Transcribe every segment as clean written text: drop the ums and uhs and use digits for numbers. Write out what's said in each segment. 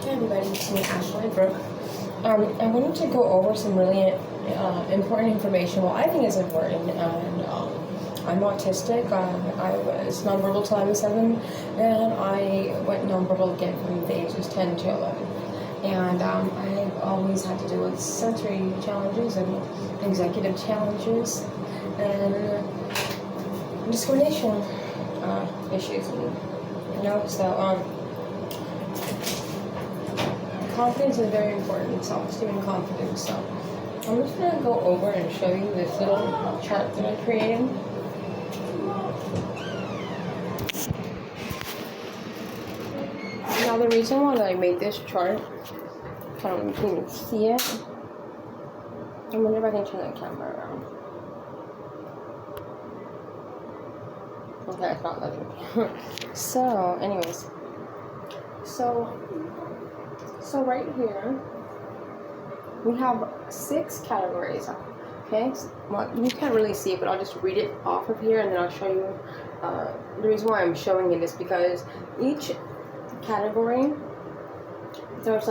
Hi everybody, it's me, Ashley Brooke. I wanted to go over some really important information. Well, I think it's important, and I'm autistic. I was nonverbal till I was 7, and I went nonverbal again from the ages 10 to 11. And I've always had to deal with sensory challenges and executive challenges and discrimination issues. So confidence is very important, self-esteem and confidence. So I'm just going to go over and show you this little chart that I created. Now the reason why I made this chart, I don't know if you can see it. I wonder if I can turn the camera around. Okay, it's not letting me. So, anyways. So right here, we have 6 categories, okay? Well, you can't really see it, but I'll just read it off of here, and then I'll show you. The reason why I'm showing it is because each category, there's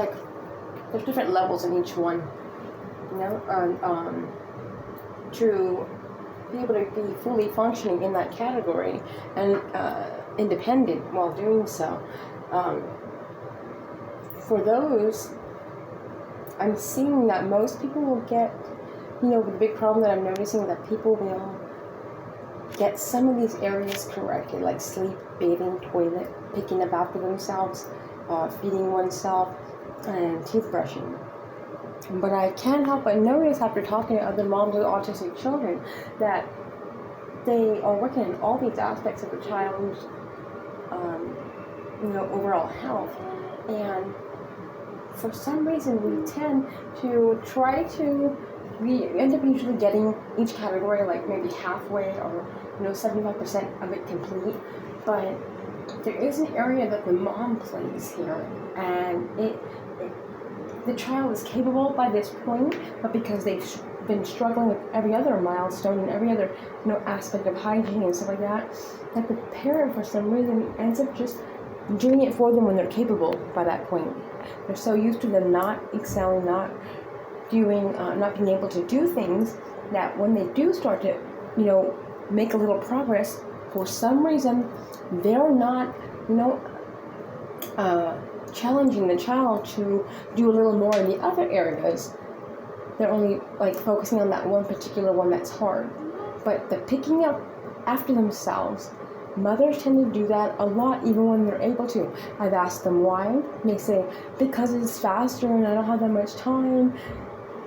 different levels in each one, to be able to be fully functioning in that category and independent while doing so. For those, I'm seeing that most people will get, the big problem that I'm noticing that people will get some of these areas corrected, like sleep, bathing, toilet, picking up after themselves, feeding oneself, and teeth brushing. But I can't help but notice after talking to other moms with autistic children that they are working on all these aspects of the child's, overall health. And for some reason, we tend to we end up usually getting each category like maybe halfway or 75% of it complete. But there is an area that the mom plays here, and the child is capable by this point, but because they've been struggling with every other milestone and every other aspect of hygiene and stuff like that, that the parent for some reason ends up just doing it for them when they're capable by that point. They're so used to them not excelling, not being able to do things, that when they do start to, make a little progress, for some reason, they're not, challenging the child to do a little more in the other areas. They're only focusing on that one particular one that's hard. But the picking up after themselves, mothers tend to do that a lot even when they're able to. I've asked them why. They say, because it's faster and I don't have that much time,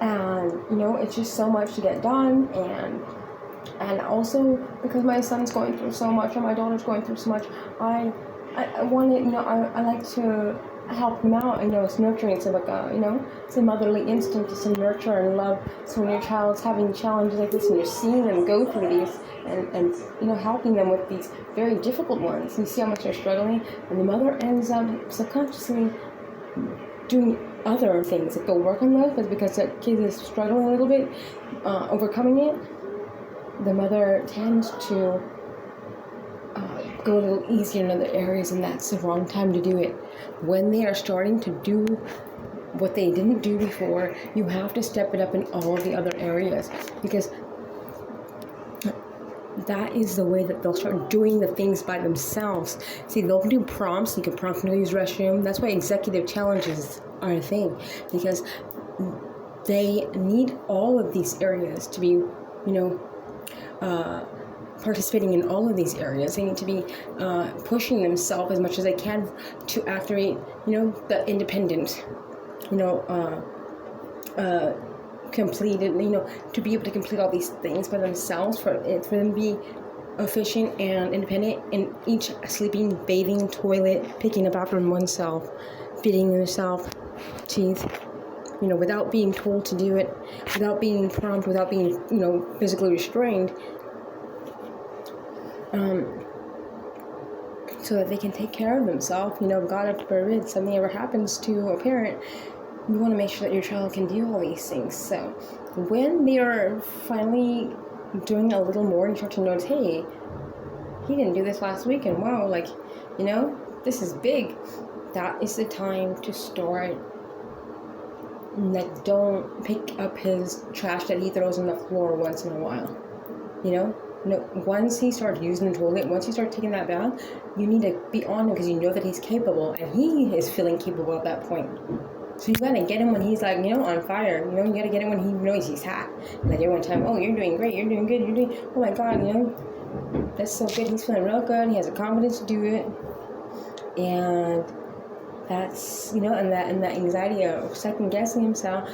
and it's just so much to get done, and also because my son's going through so much or my daughter's going through so much, I want to, I like to help them out. It's nurturing. It's like it's a motherly instinct to nurture and love. So when your child's having challenges like this and you're seeing them go through these and helping them with these very difficult ones, you see how much they're struggling, and the mother ends up subconsciously doing other things that they'll work on those, but because that kid is struggling a little bit, overcoming it, the mother tends to go a little easier in other areas, and that's the wrong time to do it. When they are starting to do what they didn't do before, you have to step it up in all of the other areas, because that is the way that they'll start doing the things by themselves. See, they'll do prompts. You can prompt them to use restroom. That's why executive challenges are a thing, because they need all of these areas to be, participating in all of these areas. They need to be pushing themselves as much as they can to activate, the independent, completed, to be able to complete all these things by themselves, for them to be efficient and independent in each sleeping, bathing, toilet, picking up after oneself, feeding themselves, teeth, without being told to do it, without being prompted, without being, physically restrained, so that they can take care of themselves. God forbid something ever happens to a parent, you want to make sure that your child can do all these things. So when they are finally doing a little more, you start to notice, hey, he didn't do this last week, and wow, this is big. that is the time to start. Like, don't pick up his trash that he throws on the floor once in a while. You know? No, once he starts using the toilet, once you start taking that bath, you need to be on him because you know that he's capable, and he is feeling capable at that point. So you gotta get him when he's like, on fire. You gotta get him when he knows he's hot. Like every time, oh, you're doing great, you're doing good, you're doing, oh my God, that's so good. He's feeling real good. He has the confidence to do it, and that's and that anxiety of second guessing himself,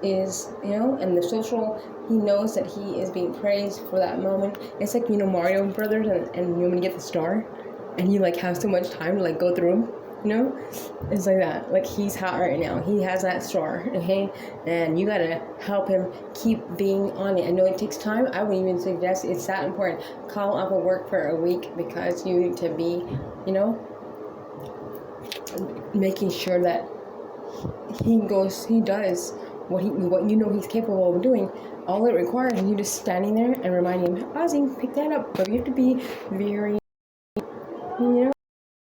is and the social. He knows that he is being praised for that moment. It's like Mario Brothers, and when you get the star, and you like have so much time to like go through them. It's like that. Like, he's hot right now. He has that star, okay? And you gotta help him keep being on it. I know it takes time. I wouldn't even suggest it's that important. Call off of work for a week because you need to be, making sure that he does what he's capable of doing. All it requires is you just standing there and reminding him, Ozzy, pick that up. But you have to be very,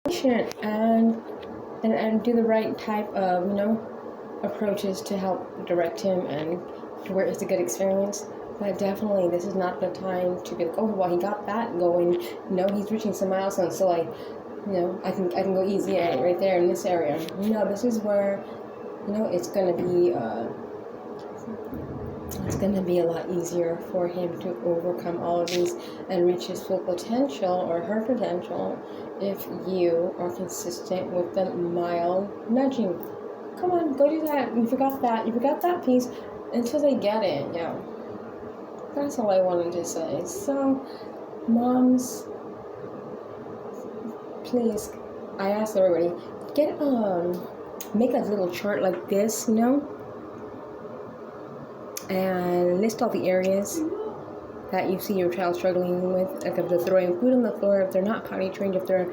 patient and do the right type of approaches to help direct him and to where it's a good experience. But definitely this is not the time to be like, oh well, he got that going, he's reaching some milestones, so like I can go easy at it right there in this area. This is where it's gonna be a lot easier for him to overcome all of these and reach his full potential or her potential if you are consistent with the mild nudging. Come on, go do that. You forgot that piece until they get it. Yeah. That's all I wanted to say. So, moms, please, I ask everybody, make a little chart like this, and list all the areas that you see your child struggling with, like if they're throwing food on the floor, if they're not potty trained, if they're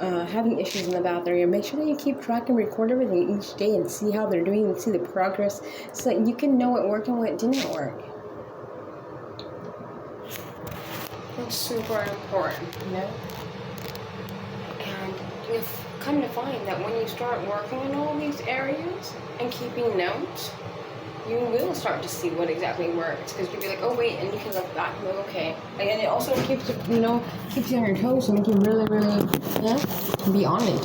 having issues in the bath area. Make sure that you keep track and record everything each day and see how they're doing and see the progress so that you can know what worked and what didn't work. It's super important, And you've come to find that when you start working in all these areas and keeping notes, you will start to see what exactly works, because you'll be like, oh wait, and you can look back and go, okay. And it also keeps you on your toes, so make you really, really, be on it.